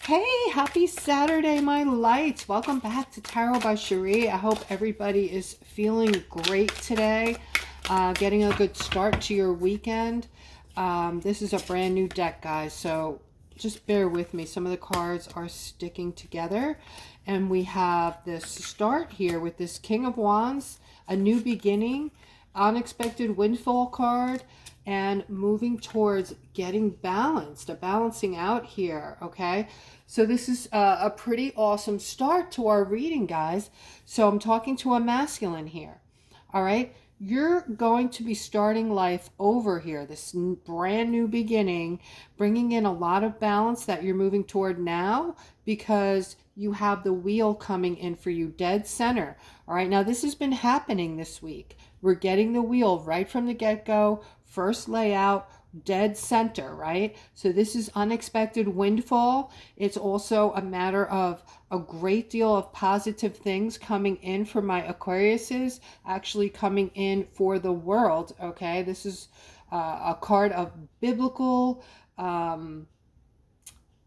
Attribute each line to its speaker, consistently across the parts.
Speaker 1: Hey, happy Saturday, my lights. Welcome back to Tarot by Cherie. I hope everybody is feeling great today, getting a good start to your weekend. This is a brand new deck, guys, so just bear with me. Some of the cards are sticking together, and we have this start here with this King of Wands, a new beginning, unexpected windfall card, and moving towards getting balanced, a balancing out here, okay? So this is a pretty awesome start to our reading, guys. So I'm talking to a masculine here, all right? You're going to be starting life over here, this brand new beginning, bringing in a lot of balance that you're moving toward now because you have the wheel coming in for you dead center. All right, now this has been happening this week. We're getting the wheel right from the get-go, first layout, dead center, right? So this is unexpected windfall. It's also a matter of a great deal of positive things coming in for my Aquariuses, actually coming in for the world, okay? This is a card of biblical,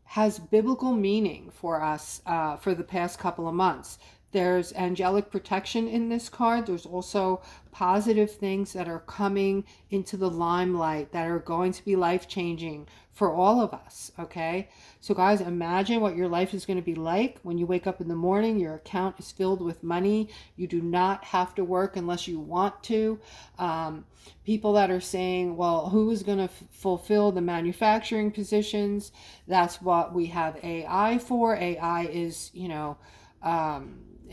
Speaker 1: has biblical meaning for us for the past couple of months. There's angelic protection in this card. There's also positive things that are coming into the limelight that are going to be life-changing for all of us, okay? So guys, imagine what your life is going to be like when you wake up in the morning. Your account is filled with money. You do not have to work unless you want to. People that are saying, well, who is going to fulfill the manufacturing positions? That's what we have AI for. AI is,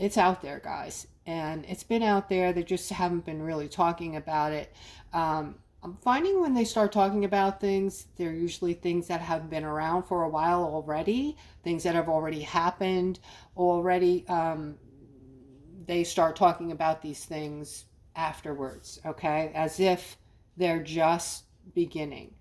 Speaker 1: it's out there, guys, and it's been out there. They just haven't been really talking about it. I'm finding when they start talking about things, they're usually things that have been around for a while already, things that have already happened already. They start talking about these things afterwards, okay, as if they're just beginning.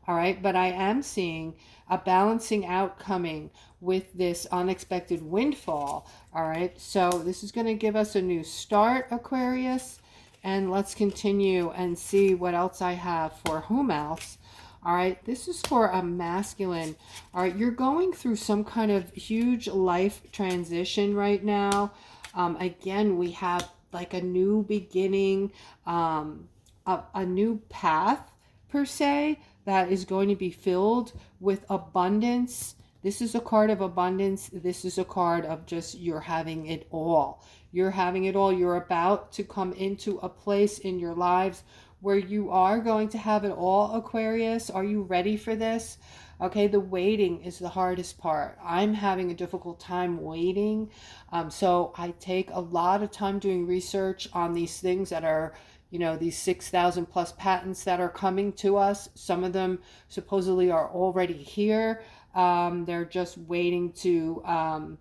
Speaker 1: All right, but I am seeing a balancing out coming with this unexpected windfall. All right, so this is going to give us a new start, Aquarius, and let's continue and see what else I have for whom else. All right, this is for a masculine. All right, you're going through some kind of huge life transition right now. Again, we have like a new beginning, a new path per se, that is going to be filled with abundance. This is a card of abundance. This is a card of just you're having it all. You're having it all. You're about to come into a place in your lives where you are going to have it all, Aquarius. Are you ready for this? Okay, the waiting is the hardest part. I'm having a difficult time waiting. So I take a lot of time doing research on these things that are, these 6,000 plus patents that are coming to us. Some of them supposedly are already here. They're just waiting to,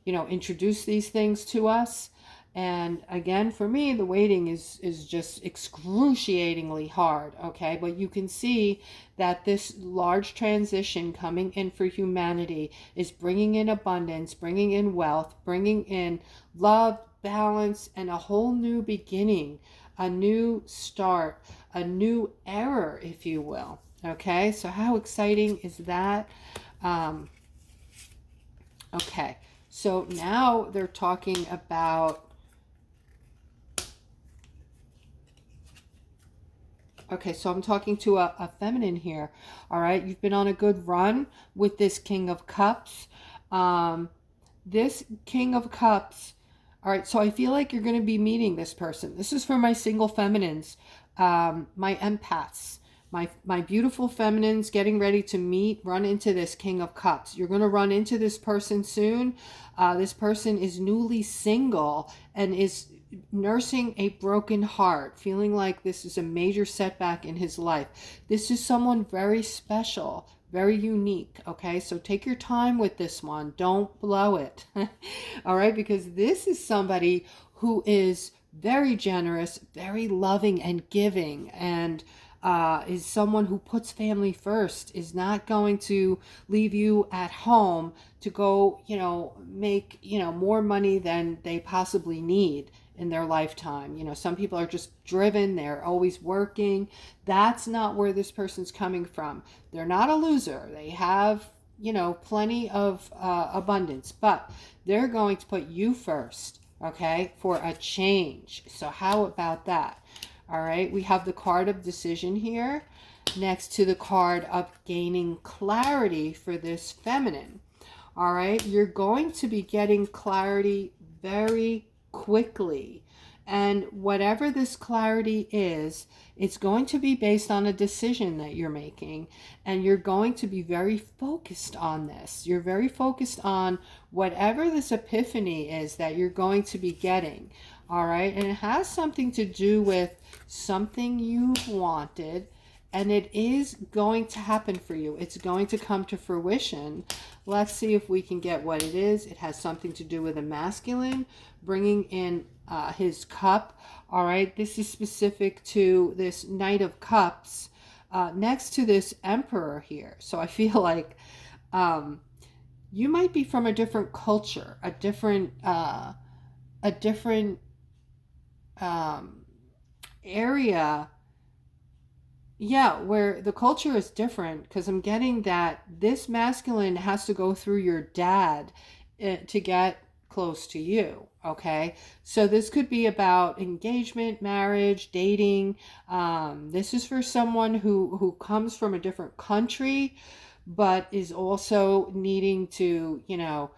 Speaker 1: introduce these things to us. And again, for me, the waiting is just excruciatingly hard, okay? But you can see that this large transition coming in for humanity is bringing in abundance, bringing in wealth, bringing in love, balance, and a whole new beginning, a new start, a new era, if you will. Okay, so how exciting is that? Okay, so now they're talking about, okay, so I'm talking to a feminine here. All right, you've been on a good run with this King of Cups. This King of Cups, all right, so I feel like you're going to be meeting this person. This is for my single feminines, my empaths, my beautiful feminines getting ready to run into this King of Cups. You're going to run into this person soon. This person is newly single and is nursing a broken heart, feeling like this is a major setback in his life. This is someone very special, very unique, okay? So take your time with this one. Don't blow it, all right? Because this is somebody who is very generous, very loving and giving, and is someone who puts family first, is not going to leave you at home to go, make, more money than they possibly need in their lifetime. Some people are just driven, they're always working. That's not where this person's coming from. They're not a loser. They have you know, plenty of abundance, but they're going to put you first, okay, for a change. So how about that? All right, we have the card of decision here next to the card of gaining clarity for this feminine. All right, you're going to be getting clarity very quickly. And whatever this clarity is, it's going to be based on a decision that you're making. And you're going to be very focused on this. You're very focused on whatever this epiphany is that you're going to be getting. All right, and it has something to do with something you've wanted, and it is going to happen for you. It's going to come to fruition. Let's see if we can get what it is. It has something to do with a masculine, bringing in his cup. All right, this is specific to this Knight of Cups next to this Emperor here. So I feel like you might be from a different culture, a different area. Yeah, where the culture is different, because I'm getting that this masculine has to go through your dad to get close to you, okay? So this could be about engagement, marriage, dating. This is for someone who comes from a different country, but is also needing to, you know,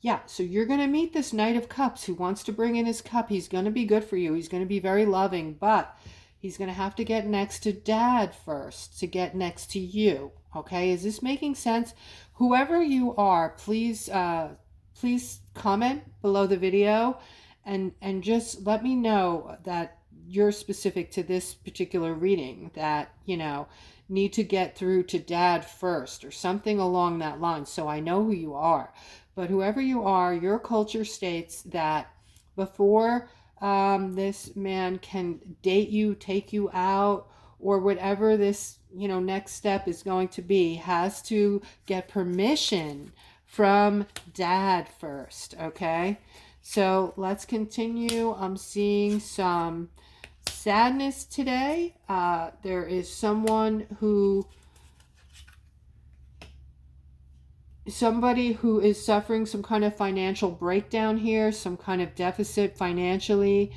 Speaker 1: yeah, so you're going to meet this Knight of Cups who wants to bring in his cup. He's going to be good for you. He's going to be very loving, but he's going to have to get next to dad first to get next to you. Okay, is this making sense? Whoever you are, please comment below the video and just let me know that you're specific to this particular reading, that, you know, need to get through to dad first or something along that line, so I know who you are. But whoever you are, your culture states that before this man can date you, take you out, or whatever this, you know, next step is going to be, has to get permission from dad first. Okay, so let's continue. I'm seeing some sadness today. There is somebody who is suffering some kind of financial breakdown here, some kind of deficit financially.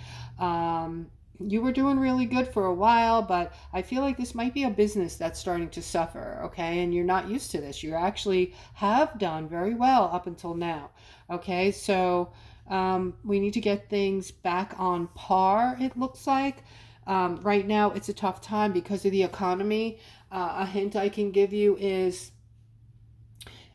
Speaker 1: You were doing really good for a while, but I feel like this might be a business that's starting to suffer, okay? And you're not used to this. You actually have done very well up until now, okay? So we need to get things back on par, it looks like. Right now, it's a tough time because of the economy. A hint I can give you is,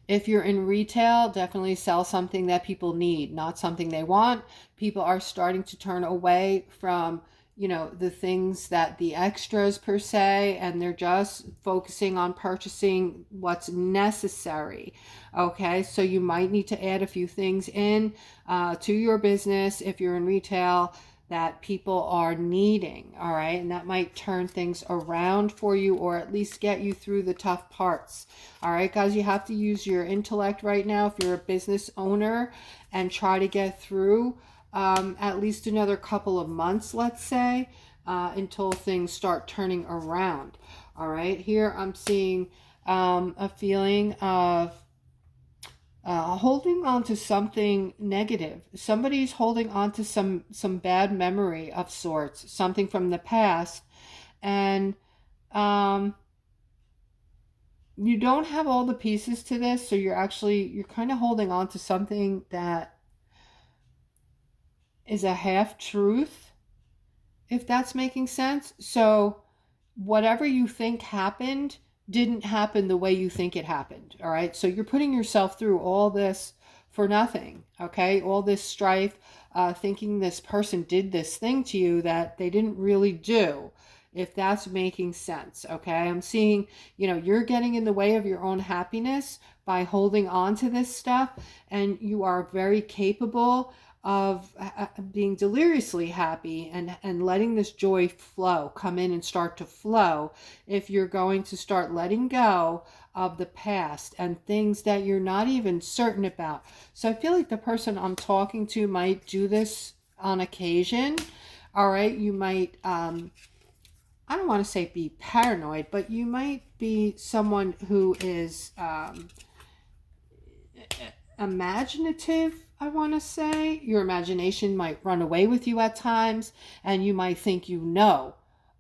Speaker 1: if you're in retail, definitely sell something that people need, not something they want. People are starting to turn away from, you know, the things that the extras per se, and they're just focusing on purchasing what's necessary. Okay, so you might need to add a few things in to your business if you're in retail that people are needing. All right, and that might turn things around for you, or at least get you through the tough parts. All right, guys, you have to use your intellect right now if you're a business owner, and try to get through at least another couple of months, let's say, until things start turning around. All right, here I'm seeing a feeling of holding on to something negative. Somebody's holding on to some bad memory of sorts, something from the past, and you don't have all the pieces to this, so you're kind of holding on to something that is a half truth, if that's making sense. So whatever you think happened didn't happen the way you think it happened. All right, so you're putting yourself through all this for nothing. Okay, all this strife, thinking this person did this thing to you that they didn't really do, if that's making sense. Okay, I'm seeing, you know, you're getting in the way of your own happiness by holding on to this stuff, and you are very capable of being deliriously happy and letting this joy flow, come in and start to flow, if you're going to start letting go of the past and things that you're not even certain about. So I feel like the person I'm talking to might do this on occasion. All right, you might I don't want to say be paranoid, but you might be someone who is imaginative, I want to say. Your imagination might run away with you at times, and you might think you know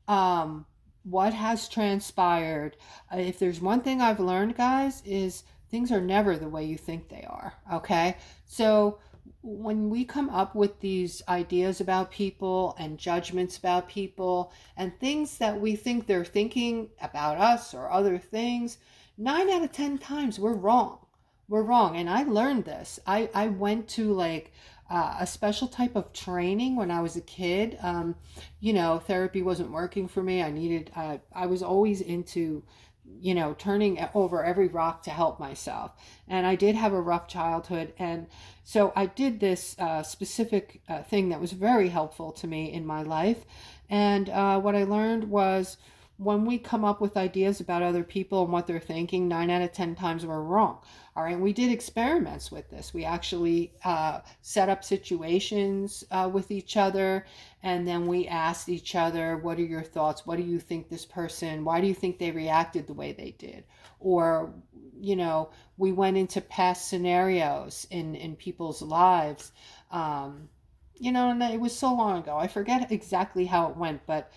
Speaker 1: um, what has transpired. If there's one thing I've learned, guys, is things are never the way you think they are, okay? So when we come up with these ideas about people and judgments about people and things that we think they're thinking about us or other things, 9 out of 10 times we're wrong. We're wrong. And I learned this. I went to like a special type of training when I was a kid. Therapy wasn't working for me. I was always into, turning over every rock to help myself. And I did have a rough childhood. And so I did this specific thing that was very helpful to me in my life. And what I learned was when we come up with ideas about other people and what they're thinking, 9 out of 10 times we're wrong. All right, we did experiments with this. We actually set up situations with each other, and then we asked each other, what are your thoughts? What do you think this person, why do you think they reacted the way they did? Or, we went into past scenarios in people's lives. And it was so long ago. I forget exactly how it went, but,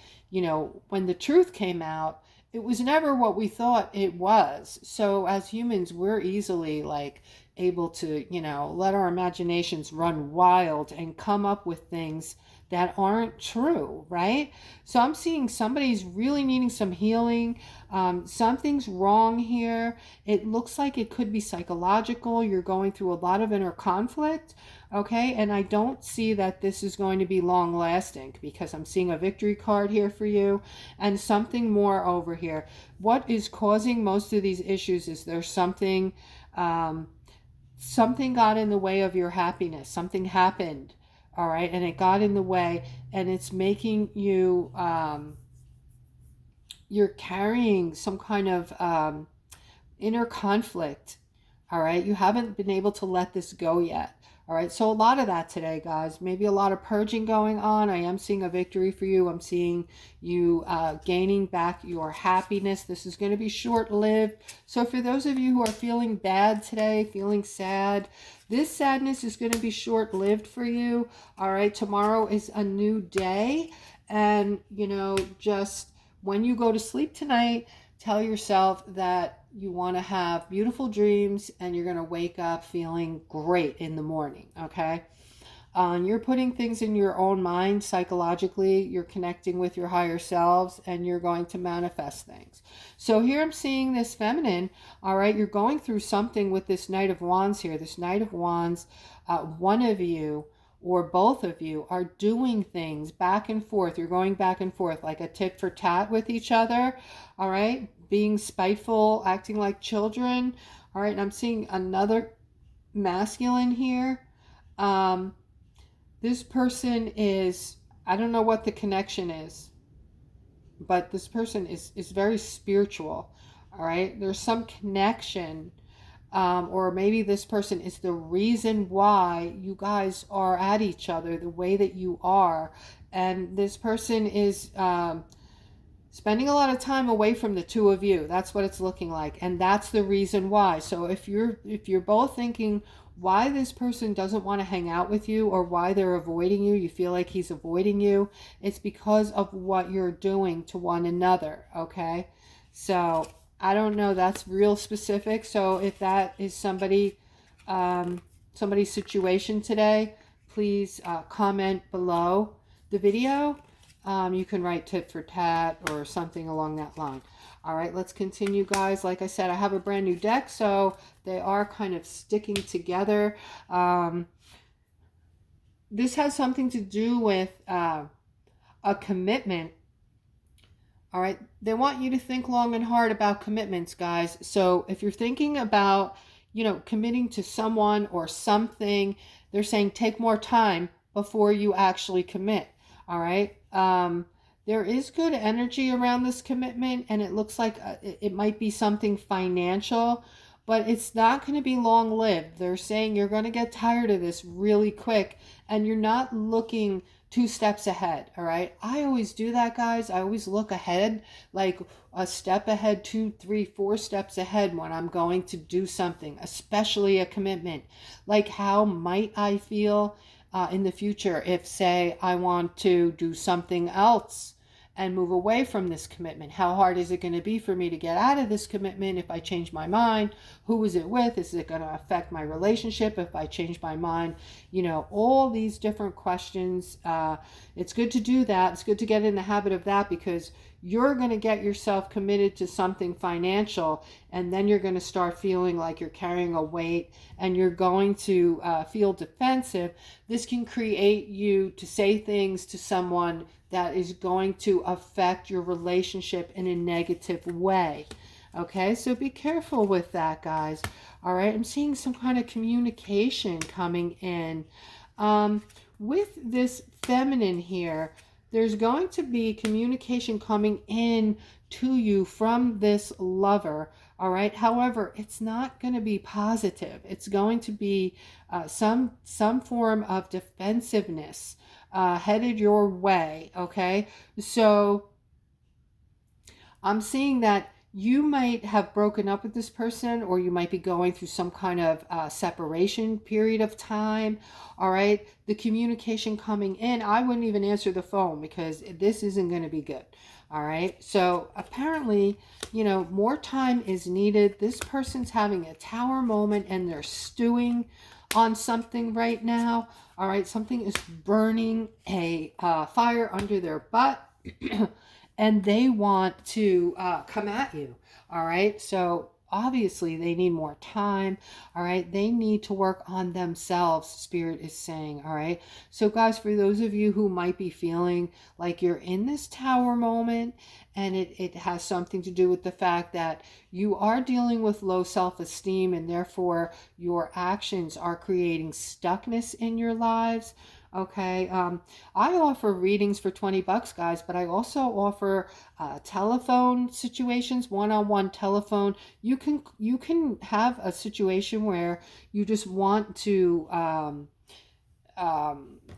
Speaker 1: when the truth came out, it was never what we thought it was. So as humans, we're easily like able to, let our imaginations run wild and come up with things that aren't true, right? So I'm seeing somebody's really needing some healing. Something's wrong here. It looks like it could be psychological. You're going through a lot of inner conflict, okay? And I don't see that this is going to be long lasting because I'm seeing a victory card here for you and something more over here. What is causing most of these issues is there's something got in the way of your happiness. Something happened, all right, and it got in the way, and it's making you you're carrying some kind of inner conflict, all right? You haven't been able to let this go yet. All right, so a lot of that today, guys. Maybe a lot of purging going on. I am seeing a victory for you. I'm seeing you gaining back your happiness. This is going to be short-lived. So for those of you who are feeling bad today, feeling sad, this sadness is going to be short-lived for you. All right, tomorrow is a new day. And, just when you go to sleep tonight, tell yourself that you want to have beautiful dreams and you're going to wake up feeling great in the morning, okay? You're putting things in your own mind psychologically. You're connecting with your higher selves and you're going to manifest things. So here I'm seeing this feminine, all right? You're going through something with this Knight of Wands here. This Knight of Wands, one of you or both of you are doing things back and forth. You're going back and forth like a tit for tat with each other, all right? Being spiteful, acting like children. All right, and I'm seeing another masculine here. This person is, I don't know what the connection is, but this person is very spiritual. All right, there's some connection, or maybe this person is the reason why you guys are at each other the way that you are. And this person is spending a lot of time away from the two of you. That's what it's looking like. And that's the reason why. So if you're both thinking why this person doesn't want to hang out with you or why they're avoiding you, you feel like he's avoiding you, it's because of what you're doing to one another, okay? So I don't know, that's real specific. So if that is somebody's situation today, please comment below the video. You can write tit for tat or something along that line. All right, let's continue, guys. Like I said, I have a brand new deck, so they are kind of sticking together. This has something to do with a commitment. All right, they want you to think long and hard about commitments, guys. So if you're thinking about, committing to someone or something, they're saying take more time before you actually commit. All right. There is good energy around this commitment, and it looks like it might be something financial, but it's not going to be long-lived. They're saying you're going to get tired of this really quick, and you're not looking 2 steps ahead. All right. I always do that, guys. I always look ahead, like a step ahead, 2, 3, 4 steps ahead when I'm going to do something, especially a commitment. Like, how might I feel in the future if, say, I want to do something else and move away from this commitment? How hard is it going to be for me to get out of this commitment if I change my mind? Who is it with? Is it going to affect my relationship if I change my mind? You know, all these different questions. It's good to do that. It's good to get in the habit of that, because you're going to get yourself committed to something financial, and then you're going to start feeling like you're carrying a weight, and you're going to feel defensive. This can create you to say things to someone that is going to affect your relationship in a negative way. Okay, so be careful with that, guys. All right, I'm seeing some kind of communication coming in. With this feminine here, there's going to be communication coming in to you from this lover. All right, however, it's not going to be positive. It's going to be some form of defensiveness headed your way. Okay, so I'm seeing that you might have broken up with this person, or you might be going through some kind of separation period of time. All right, the communication coming in, I wouldn't even answer the phone, because this isn't going to be good. All right, so apparently, you know, more time is needed. This person's having a tower moment, and they're stewing on something right now. All right, something is burning a fire under their butt. And they want to come at you. All right, so obviously they need more time. All right, they need to work on themselves, Spirit is saying. All right, so guys, for those of you who might be feeling like you're in this tower moment, and it has something to do with the fact that you are dealing with low self-esteem, and therefore your actions are creating stuckness in your lives. Okay, I offer readings for $20, guys, but I also offer telephone situations, one-on-one telephone. You can have a situation where you just want to.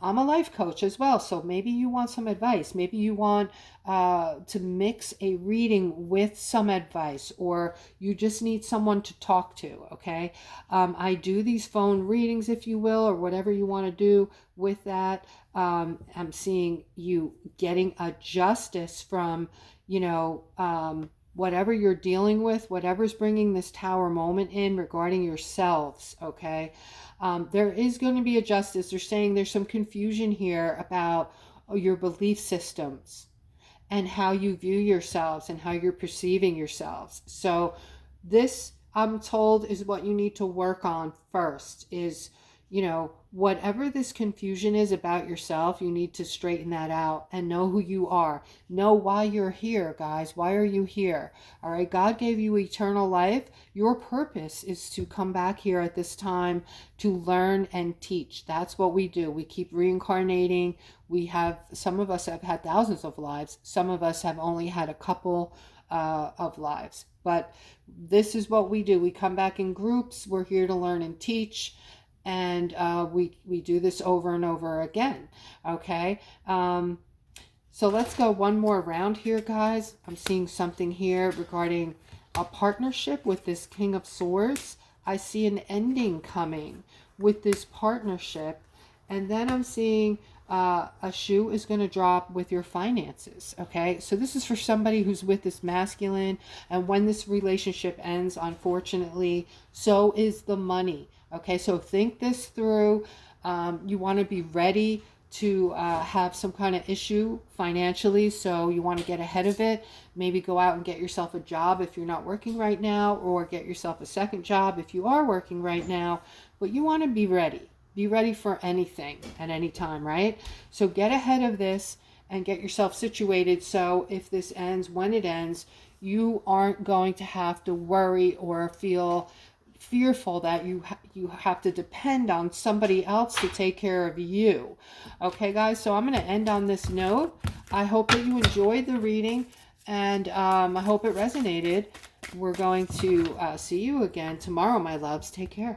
Speaker 1: I'm a life coach as well, so maybe you want some advice. Maybe you want to mix a reading with some advice, or you just need someone to talk to. Okay, I do these phone readings, if you will, or whatever you want to do with that. I'm seeing you getting a justice from, you know, whatever you're dealing with, whatever's bringing this tower moment in regarding yourselves. Okay, there is going to be a justice. They're saying there's some confusion here about your belief systems and how you view yourselves and how you're perceiving yourselves. So this, I'm told, is what you need to work on first. Is, you know, whatever this confusion is about yourself, you need to straighten that out and know who you are. Know why you're here, guys. Why are you here? All right, God gave you eternal life. Your purpose is to come back here at this time to learn and teach. That's what we do. We keep reincarnating. We have, some of us have had thousands of lives. Some of us have only had a couple of lives. But this is what we do. We come back in groups. We're here to learn and teach. And we do this over and over again. Okay, so let's go one more round here, guys. I'm seeing something here regarding a partnership with this King of Swords. I see an ending coming with this partnership, and then I'm seeing a shoe is going to drop with your finances. Okay, so this is for somebody who's with this masculine, and when this relationship ends, unfortunately, so is the money. Okay, so think this through. You want to be ready to have some kind of issue financially, so you want to get ahead of it. Maybe go out and get yourself a job if you're not working right now, or get yourself a second job if you are working right now. But you want to be ready. Be ready for anything at any time, right? So get ahead of this and get yourself situated, so if this ends, when it ends, you aren't going to have to worry or feel fearful that you have to depend on somebody else to take care of you. Okay, guys, so I'm going to end on this note. I hope that you enjoyed the reading, and I hope it resonated. We're going to see you again tomorrow, my loves. Take care.